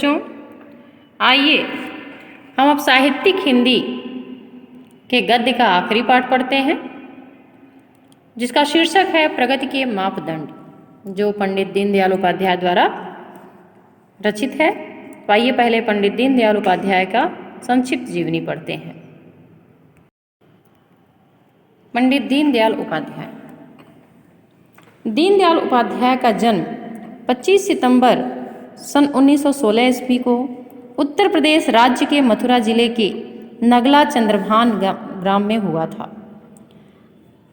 बच्चों, आइए हम अब साहित्यिक हिंदी के गद्य का आखिरी पाठ पढ़ते हैं, जिसका शीर्षक है प्रगति के मापदंड, जो पंडित दीनदयाल उपाध्याय द्वारा रचित है। तो आइए पहले पंडित दीनदयाल उपाध्याय का संक्षिप्त जीवनी पढ़ते हैं। पंडित दीनदयाल उपाध्याय। दीनदयाल उपाध्याय का जन्म 25 सितंबर सन 1916 ईस्वी को उत्तर प्रदेश राज्य के मथुरा जिले के नगला चंद्रभान ग्राम में हुआ था।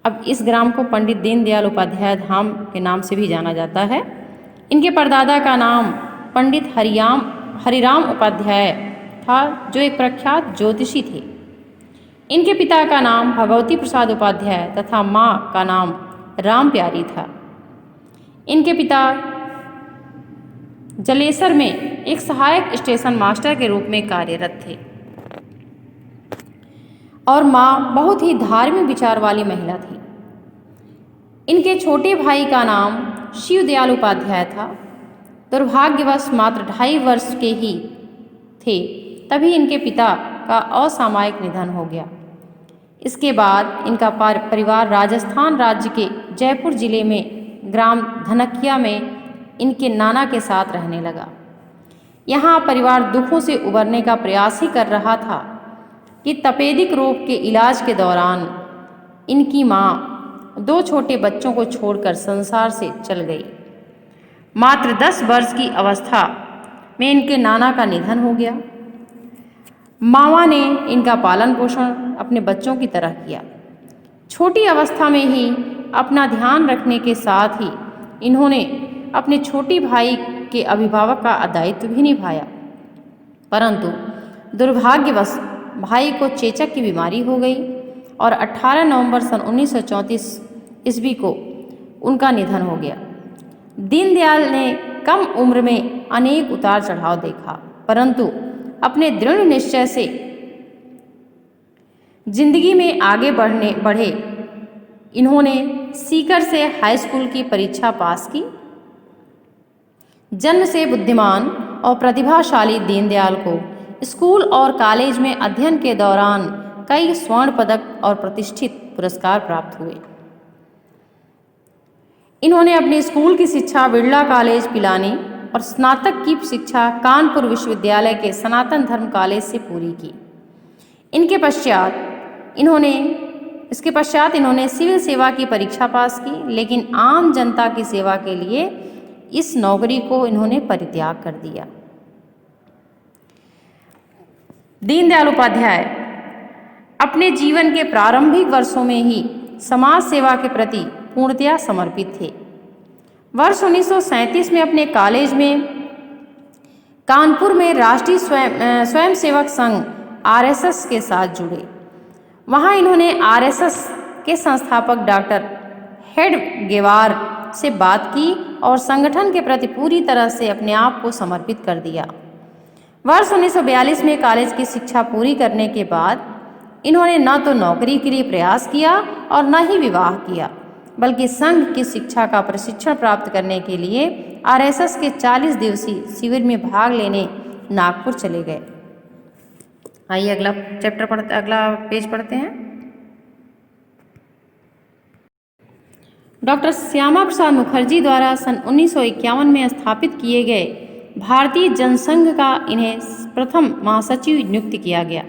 अब इस ग्राम को पंडित दीनदयाल उपाध्याय धाम के नाम से भी जाना जाता है। इनके परदादा का नाम पंडित हरिराम उपाध्याय था, जो एक प्रख्यात ज्योतिषी थे। इनके पिता का नाम भगवती प्रसाद उपाध्याय तथा माँ का नाम राम प्यारी था। इनके पिता जलेसर में एक सहायक स्टेशन मास्टर के रूप में कार्यरत थे और माँ बहुत ही धार्मिक विचार वाली महिला थी। इनके छोटे भाई का नाम शिवदयाल उपाध्याय था। दुर्भाग्यवश मात्र 2.5 वर्ष के ही थे तभी इनके पिता का असामयिक निधन हो गया। इसके बाद इनका परिवार राजस्थान राज्य के जयपुर जिले में ग्राम धनकिया में इनके नाना के साथ रहने लगा। यहाँ परिवार दुखों से उबरने का प्रयास ही कर रहा था कि तपेदिक रोग के इलाज के दौरान इनकी माँ 2 छोटे बच्चों को छोड़कर संसार से चल गई। मात्र 10 वर्ष की अवस्था में इनके नाना का निधन हो गया। मामा ने इनका पालन पोषण अपने बच्चों की तरह किया। छोटी अवस्था में ही अपना ध्यान रखने के साथ ही इन्होंने अपने छोटी भाई के अभिभावक का दायित्व भी निभाया, परंतु दुर्भाग्यवश भाई को चेचक की बीमारी हो गई और 18 नवंबर सन 1934 ईस्वी को उनका निधन हो गया। दीनदयाल ने कम उम्र में अनेक उतार चढ़ाव देखा, परंतु अपने दृढ़ निश्चय से जिंदगी में आगे बढ़े। इन्होंने सीकर से हाई स्कूल की परीक्षा पास की। जन्म से बुद्धिमान और प्रतिभाशाली दीनदयाल को स्कूल और कॉलेज में अध्ययन के दौरान कई स्वर्ण पदक और प्रतिष्ठित पुरस्कार प्राप्त हुए। इन्होंने अपनी स्कूल की शिक्षा बिरला कॉलेज पिलानी और स्नातक की शिक्षा कानपुर विश्वविद्यालय के सनातन धर्म कॉलेज से पूरी की। इसके पश्चात इन्होंने सिविल सेवा की परीक्षा पास की, लेकिन आम जनता की सेवा के लिए इस नौकरी को इन्होंने परित्याग कर दिया। दीनदयाल उपाध्याय अपने जीवन के प्रारंभिक वर्षों में ही समाज सेवा के प्रति पूर्णतया समर्पित थे। वर्ष 1937 में अपने कॉलेज में कानपुर में राष्ट्रीय स्वयंसेवक संघ आरएसएस के साथ जुड़े। वहां इन्होंने आरएसएस के संस्थापक डॉक्टर हेडगेवार से बात की और संगठन के प्रति पूरी तरह से अपने आप को समर्पित कर दिया। वर्ष 1942 में कॉलेज की शिक्षा पूरी करने के बाद इन्होंने न तो नौकरी के लिए प्रयास किया और न ही विवाह किया, बल्कि संघ की शिक्षा का प्रशिक्षण प्राप्त करने के लिए आरएसएस के 40 दिवसीय शिविर में भाग लेने नागपुर चले गए। आइए अगला पेज पढ़ते हैं। डॉक्टर श्यामा प्रसाद मुखर्जी द्वारा सन 1951 में स्थापित किए गए भारतीय जनसंघ का इन्हें प्रथम महासचिव नियुक्त किया गया।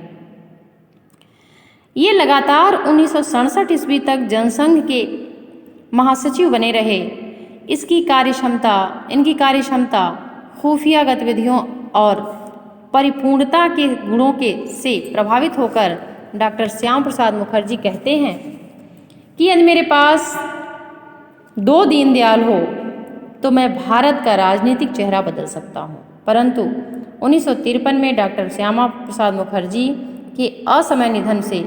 ये लगातार 1967 ईस्वी तक जनसंघ के महासचिव बने रहे। इनकी कार्यक्षमता खुफिया गतिविधियों और परिपूर्णता के गुणों से प्रभावित होकर डॉक्टर श्यामा प्रसाद मुखर्जी कहते हैं कि यदि मेरे पास 2 दीनदयाल हो तो मैं भारत का राजनीतिक चेहरा बदल सकता हूँ। परंतु 1953 में डॉक्टर श्यामा प्रसाद मुखर्जी के असमय निधन से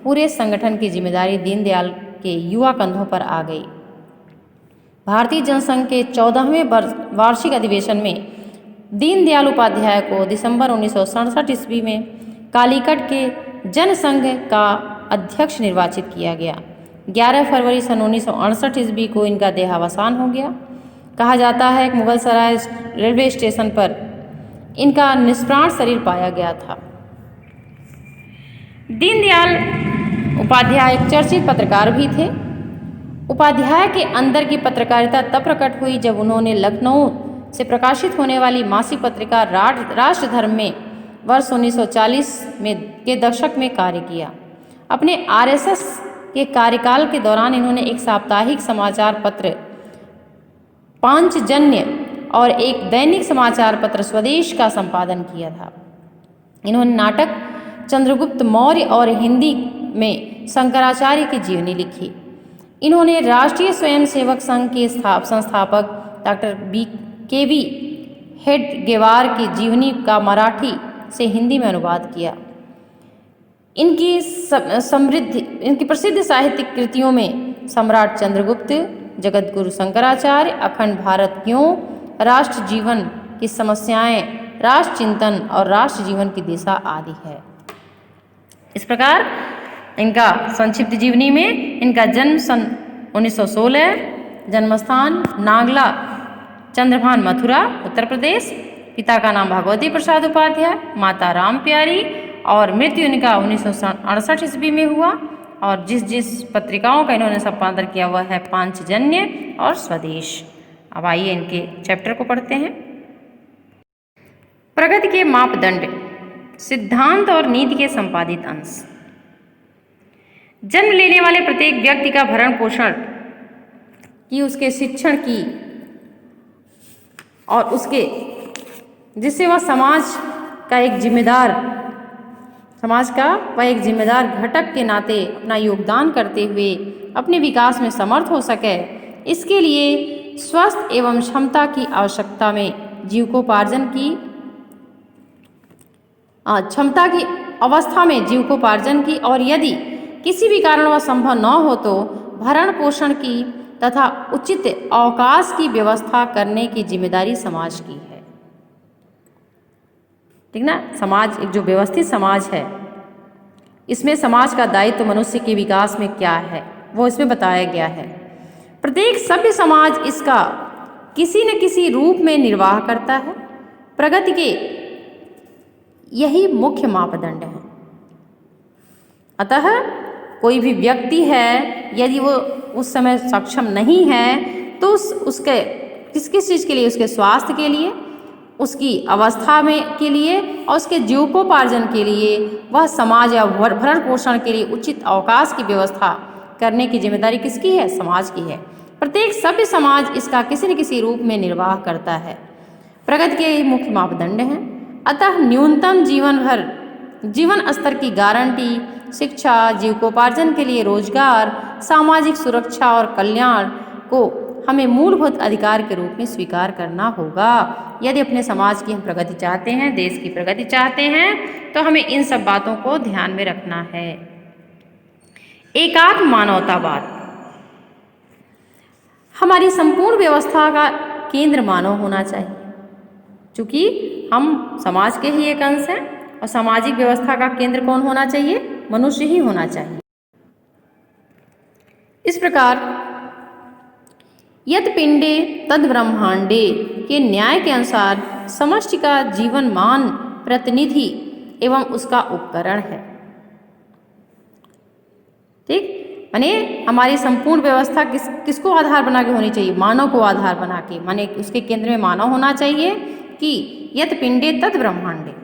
पूरे संगठन की जिम्मेदारी दीनदयाल के युवा कंधों पर आ गई। भारतीय जनसंघ के 14वें वार्षिक अधिवेशन में दीनदयाल उपाध्याय को दिसंबर 1967 ईस्वी में कालीकट के जनसंघ का अध्यक्ष निर्वाचित किया गया। 11 फरवरी सन 1968 ईस्वी को इनका देहावसान हो गया। कहा जाता है कि मुगलसराय रेलवे स्टेशन पर इनका निष्प्राण शरीर पाया गया था। दीनदयाल उपाध्याय एक चर्चित पत्रकार भी थे। उपाध्याय के अंदर की पत्रकारिता तब प्रकट हुई जब उन्होंने लखनऊ से प्रकाशित होने वाली मासिक पत्रिका राष्ट्र धर्म में वर्ष 1940 में के दशक में कार्य किया। अपने आरएसएस के कार्यकाल के दौरान इन्होंने एक साप्ताहिक समाचार पत्र पांचजन्य और एक दैनिक समाचार पत्र स्वदेश का संपादन किया था। इन्होंने नाटक चंद्रगुप्त मौर्य और हिंदी में शंकराचार्य की जीवनी लिखी। इन्होंने राष्ट्रीय स्वयंसेवक संघ के संस्थापक डॉक्टर के.वी. हेडगेवार की जीवनी का मराठी से हिंदी में अनुवाद किया। इनकी प्रसिद्ध साहित्यिक कृतियों में सम्राट चंद्रगुप्त, जगतगुरु शंकराचार्य, अखंड भारत क्यों, राष्ट्र जीवन की समस्याएं, राष्ट्र चिंतन और राष्ट्र जीवन की दिशा आदि है। इस प्रकार इनका संक्षिप्त जीवनी में इनका जन्म सन 1916, जन्मस्थान नागला चंद्रभान मथुरा उत्तर प्रदेश, पिता का नाम भगवती प्रसाद उपाध्याय, माता राम प्यारी और मृत्यु इनका 1968 ईस्वी में हुआ। और जिस पत्रिकाओं का इन्होंने संपादन किया वह है पांचजन्य और स्वदेश। अब आइए इनके चैप्टर को पढ़ते हैं। प्रगति के मापदंड, सिद्धांत और नीति के संपादित अंश। जन्म लेने वाले प्रत्येक व्यक्ति का भरण पोषण की, उसके शिक्षण की और उसके जिससे वह समाज का एक जिम्मेदार घटक के नाते अपना योगदान करते हुए अपने विकास में समर्थ हो सके, इसके लिए स्वस्थ एवं क्षमता की आवश्यकता में जीविकोपार्जन की क्षमता की अवस्था में जीविकोपार्जन की और यदि किसी भी कारण वह संभव न हो तो भरण पोषण की तथा उचित अवकाश की व्यवस्था करने की जिम्मेदारी समाज की है। ठीक ना। समाज एक जो व्यवस्थित समाज है, इसमें समाज का दायित्व मनुष्य के विकास में क्या है वो इसमें बताया गया है। प्रत्येक सभ्य समाज इसका किसी न किसी रूप में निर्वाह करता है। प्रगति के यही मुख्य मापदंड है। अतः कोई भी व्यक्ति है, यदि वो उस समय सक्षम नहीं है तो उसके किस चीज़ के लिए, उसके स्वास्थ्य के लिए, उसकी अवस्था में के लिए और उसके जीविकोपार्जन के लिए वह समाज या भरण पोषण के लिए उचित अवकाश की व्यवस्था करने की जिम्मेदारी किसकी है? समाज की है। प्रत्येक सभ्य समाज इसका किसी न किसी रूप में निर्वाह करता है। प्रगति के मुख्य मापदंड हैं। अतः न्यूनतम जीवन स्तर की गारंटी, शिक्षा, जीविकोपार्जन के लिए रोजगार, सामाजिक सुरक्षा और कल्याण को हमें मूलभूत अधिकार के रूप में स्वीकार करना होगा। यदि अपने समाज की हम प्रगति चाहते हैं, देश की प्रगति चाहते हैं, तो हमें इन सब बातों को ध्यान में रखना है। एकात्म मानवतावाद, हमारी संपूर्ण व्यवस्था का केंद्र मानव होना चाहिए। चूंकि हम समाज के ही एक अंश हैं और सामाजिक व्यवस्था का केंद्र कौन होना चाहिए? मनुष्य ही होना चाहिए। इस प्रकार यत पिंडे तद ब्रह्मांडे के न्याय के अनुसार समष्टि का जीवन मान प्रतिनिधि एवं उसका उपकरण है। ठीक, माने हमारी संपूर्ण व्यवस्था किसको आधार बना के होनी चाहिए? मानव को आधार बना के, माने उसके केंद्र में मानव होना चाहिए। कि यत पिंडे तद ब्रह्मांडे,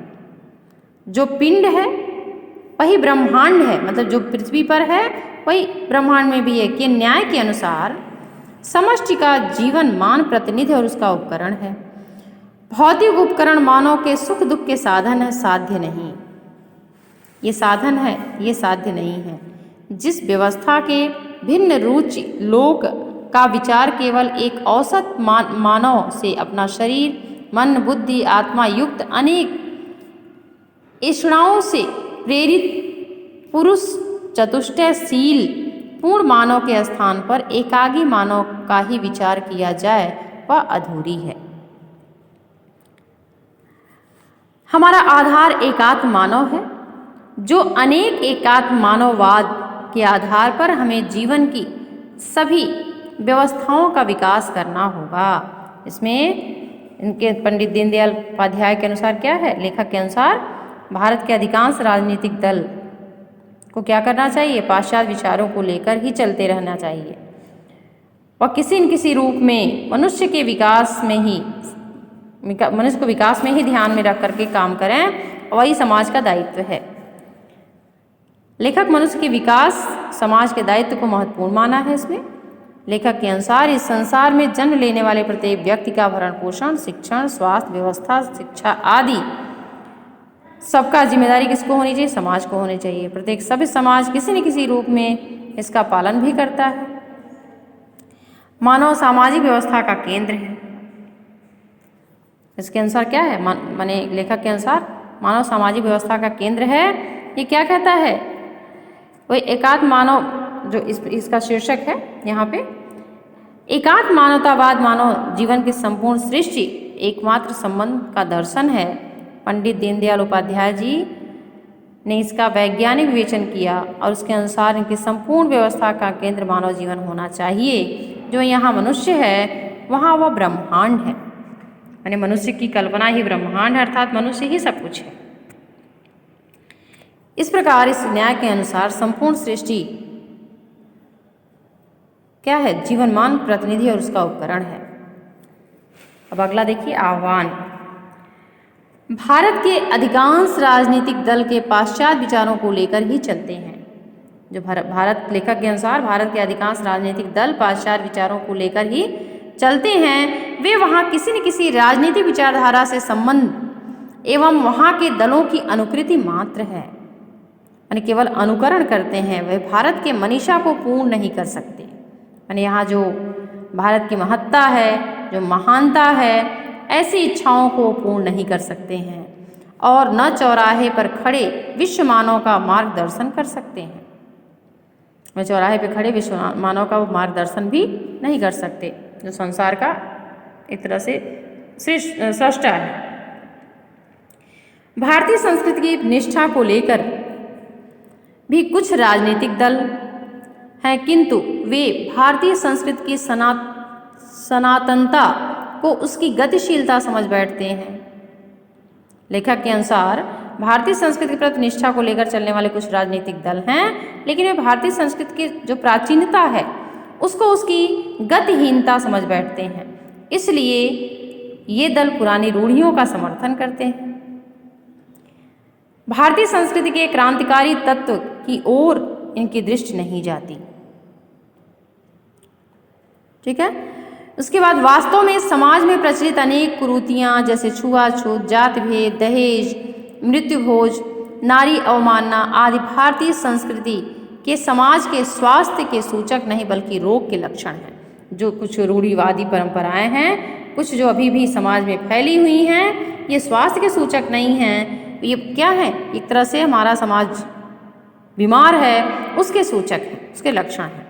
जो पिंड है वही ब्रह्मांड है, मतलब जो पृथ्वी पर है वही ब्रह्मांड में भी है। कि न्याय के अनुसार समष्टि का जीवन मान प्रतिनिधि और उसका उपकरण है। भौतिक उपकरण मानव के सुख दुख के साधन है, साध्य नहीं। ये साधन है, ये साध्य नहीं है। जिस व्यवस्था के भिन्न रुचि लोक का विचार केवल एक औसत मानव से अपना शरीर, मन, बुद्धि, आत्मा युक्त अनेक इष्णाओं से प्रेरित पुरुष चतुष्टयशील पूर्ण मानव के स्थान पर एकागी मानव का ही विचार किया जाए वह अधूरी है। हमारा आधार एकात्म मानव है, जो अनेक एकात्म मानववाद के आधार पर हमें जीवन की सभी व्यवस्थाओं का विकास करना होगा। इसमें इनके पंडित दीनदयाल उपाध्याय के अनुसार क्या है, लेखक के अनुसार भारत के अधिकांश राजनीतिक दल को क्या करना चाहिए, पाश्चात्य विचारों को लेकर ही चलते रहना चाहिए। वह किसी न किसी रूप में मनुष्य को विकास में ही ध्यान में रख करके काम करें, वही समाज का दायित्व है। लेखक मनुष्य के विकास समाज के दायित्व को महत्वपूर्ण माना है। इसमें लेखक के अनुसार इस संसार में जन्म लेने वाले प्रत्येक व्यक्ति का भरण पोषण, शिक्षण, स्वास्थ्य व्यवस्था, शिक्षा आदि सबका जिम्मेदारी किसको होनी चाहिए, समाज को होनी चाहिए। प्रत्येक सभ्य समाज किसी न किसी रूप में इसका पालन भी करता है। मानव सामाजिक व्यवस्था का केंद्र है। इसके अनुसार क्या है, माने लेखक के अनुसार मानव सामाजिक व्यवस्था का केंद्र है। ये क्या कहता है, वही एकात्म मानव, जो इसका शीर्षक है यहाँ पे, एकात्म मानवतावाद मानव जीवन की संपूर्ण सृष्टि एकमात्र संबंध का दर्शन है। पंडित दीनदयाल उपाध्याय जी ने इसका वैज्ञानिक विवेचन किया और उसके अनुसार इनकी संपूर्ण व्यवस्था का केंद्र मानव जीवन होना चाहिए। जो यहाँ मनुष्य है वहाँ वह ब्रह्मांड है, यानी मनुष्य की कल्पना ही ब्रह्मांड है, अर्थात मनुष्य ही सब कुछ है। इस प्रकार इस न्याय के अनुसार संपूर्ण सृष्टि क्या है, जीवनमान प्रतिनिधि और उसका उपकरण है। अब अगला देखिए, आह्वान। भारत के अधिकांश राजनीतिक दल के पाश्चात्य विचारों को लेकर ही चलते हैं। जो भारत लेखक के अनुसार भारत के अधिकांश राजनीतिक दल पाश्चात्य विचारों को लेकर ही चलते हैं। वे वहाँ किसी न किसी राजनीतिक विचारधारा से संबंध एवं वहाँ के दलों की अनुकृति मात्र है, यानी केवल अनुकरण करते हैं। वे भारत के मनीषा को पूर्ण नहीं कर सकते, यानी यहाँ जो भारत की महत्ता है, जो महानता है, ऐसी इच्छाओं को पूर्ण नहीं कर सकते हैं और न चौराहे पर खड़े विश्व मानव का मार्गदर्शन कर सकते हैं। वे चौराहे पर खड़े विश्व मानव का मार्गदर्शन भी नहीं कर सकते, जो संसार का एक तरह से सृष्टा है। भारतीय संस्कृति की निष्ठा को लेकर भी कुछ राजनीतिक दल हैं, किंतु वे भारतीय संस्कृति की सनातनता को उसकी गतिशीलता समझ बैठते हैं। लेखक के अनुसार भारतीय संस्कृति के प्रति निष्ठा को लेकर चलने वाले कुछ राजनीतिक दल हैं, लेकिन वे भारतीय संस्कृति की जो प्राचीनता है उसको उसकी गतिहीनता समझ बैठते हैं। इसलिए ये दल पुरानी रूढ़ियों का समर्थन करते हैं। भारतीय संस्कृति के क्रांतिकारी तत्व की ओर इनकी दृष्टि नहीं जाती। ठीक है। उसके बाद वास्तव में समाज में प्रचलित अनेक कुरीतियाँ जैसे छुआछूत, जाति भेद, दहेज, मृत्युभोज, नारी अवमानना आदि भारतीय संस्कृति के समाज के स्वास्थ्य के सूचक नहीं बल्कि रोग के लक्षण हैं। जो कुछ रूढ़िवादी परंपराएं हैं, कुछ जो अभी भी समाज में फैली हुई हैं, ये स्वास्थ्य के सूचक नहीं हैं। ये क्या है, एक तरह से हमारा समाज बीमार है, उसके सूचक हैं, उसके लक्षण हैं।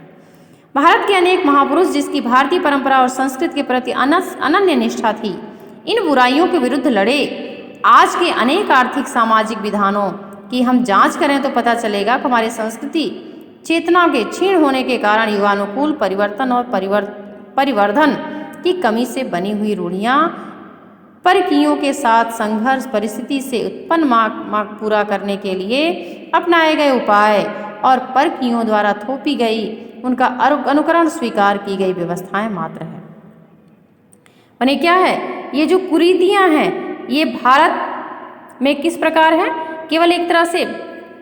भारत के अनेक महापुरुष जिसकी भारतीय परंपरा और संस्कृति के प्रति अनन्य निष्ठा थी, इन बुराइयों के विरुद्ध लड़े। आज के अनेक आर्थिक सामाजिक विधानों की हम जांच करें तो पता चलेगा कि हमारी संस्कृति चेतना के क्षीण होने के कारण युगानुकूल परिवर्तन और परिवर्धन की कमी से बनी हुई रूढ़ियाँ, परकीयों के साथ संघर्ष, परिस्थिति से उत्पन्न मांग पूरा करने के लिए अपनाए गए उपाय और परकीयों द्वारा थोपी गई उनका अनुकरण स्वीकार की गई व्यवस्थाएं मात्र है। माने क्या है, ये जो कुरीतियां हैं ये भारत में किस प्रकार है, केवल एक तरह से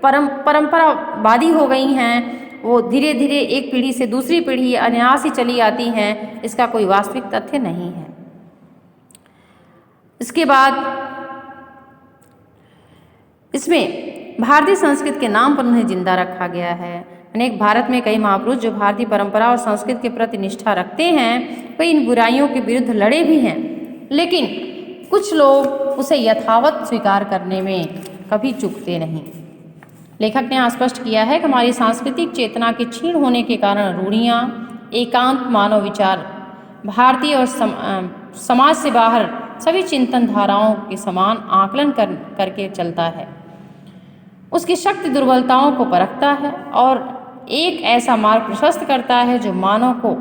परंपरावादी हो गई हैं। वो धीरे धीरे एक पीढ़ी से दूसरी पीढ़ी अनायास ही चली आती हैं, इसका कोई वास्तविक तथ्य नहीं है। इसके बाद इसमें भारतीय संस्कृति के नाम पर उन्हें जिंदा रखा गया है। अनेक भारत में कई महापुरुष जो भारतीय परंपरा और संस्कृति के प्रति निष्ठा रखते हैं, वे इन बुराइयों के विरुद्ध लड़े भी हैं, लेकिन कुछ लोग उसे यथावत स्वीकार करने में कभी चूकते नहीं। लेखक ने यहाँ स्पष्ट किया है कि हमारी सांस्कृतिक चेतना के क्षीण होने के कारण रूढ़ियाँ, एकांत मानव विचार भारतीय और समाज से बाहर सभी चिंतन धाराओं के समान आकलन करके चलता है, उसकी शक्ति दुर्बलताओं को परखता है और एक ऐसा मार्ग प्रशस्त करता है जो मानव को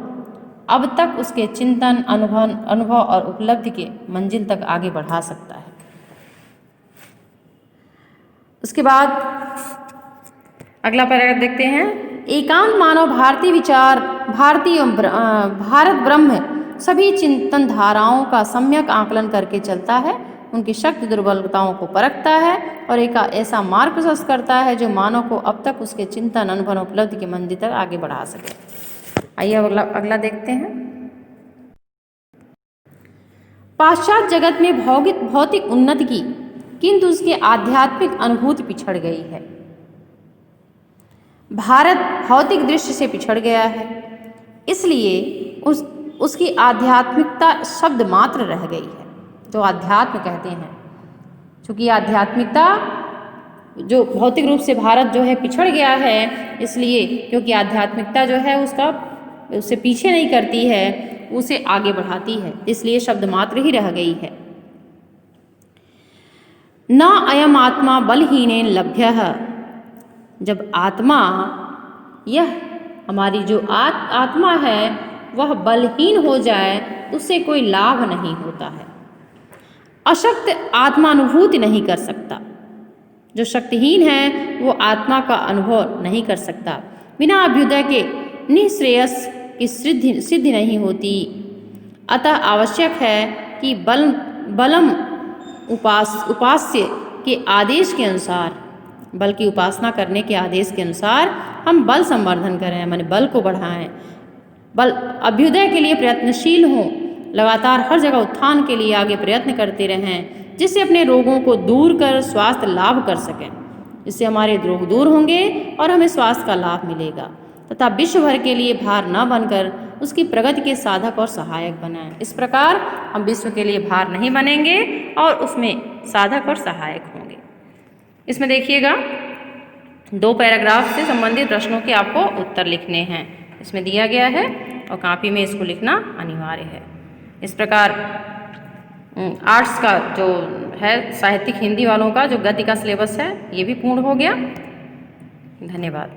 अब तक उसके चिंतन, अनुभव और उपलब्धि के मंजिल तक आगे बढ़ा सकता है। उसके बाद अगला पैराग्राफ देखते हैं। एकांत मानव भारतीय विचार, भारत ब्रह्म सभी चिंतन धाराओं का सम्यक आकलन करके चलता है, उनकी शक्ति दुर्बलताओं को परखता है और एक ऐसा मार्ग प्रशस्त करता है जो मानव को अब तक उसके चिंतन, अनुभव, उपलब्धि के मंजिल तक आगे बढ़ा सके। आइए अगला देखते हैं। पाश्चात्य जगत में भौतिक उन्नति की, किंतु उसकी आध्यात्मिक अनुभूति पिछड़ गई है। भारत भौतिक दृश्य से पिछड़ गया है, इसलिए उसकी आध्यात्मिकता शब्द मात्र रह गई है, जो अध्यात्म कहते हैं। चूँकि आध्यात्मिकता जो भौतिक रूप से भारत जो है पिछड़ गया है, इसलिए क्योंकि आध्यात्मिकता जो है उससे पीछे नहीं करती है, उसे आगे बढ़ाती है, इसलिए शब्द मात्र ही रह गई है। न अयम आत्मा बलहीनेन लभ्यः, जब आत्मा, यह हमारी जो आत्मा है वह बलहीन हो जाए उससे कोई लाभ नहीं होता है। अशक्त आत्मानुभूति नहीं कर सकता, जो शक्तिहीन है वो आत्मा का अनुभव नहीं कर सकता। बिना अभ्युदय के निःश्रेयस की सिद्धि नहीं होती। अतः आवश्यक है कि बलम उपास्य के आदेश के अनुसार, बल की उपासना करने के आदेश के अनुसार हम बल संवर्धन करें, माने बल को बढ़ाएं। बल अभ्युदय के लिए प्रयत्नशील हों, लगातार हर जगह उत्थान के लिए आगे प्रयत्न करते रहें, जिससे अपने रोगों को दूर कर स्वास्थ्य लाभ कर सकें। इससे हमारे रोग दूर होंगे और हमें स्वास्थ्य का लाभ मिलेगा, तथा विश्व भर के लिए भार न बनकर उसकी प्रगति के साधक और सहायक बनाएं। इस प्रकार हम विश्व के लिए भार नहीं बनेंगे और उसमें साधक और सहायक होंगे। इसमें देखिएगा 2 पैराग्राफ से संबंधित प्रश्नों के आपको उत्तर लिखने हैं, इसमें दिया गया है और कॉपी में इसको लिखना अनिवार्य है। इस प्रकार आर्ट्स का जो है साहित्यिक हिंदी वालों का जो गद्य का सिलेबस है ये भी पूर्ण हो गया। धन्यवाद।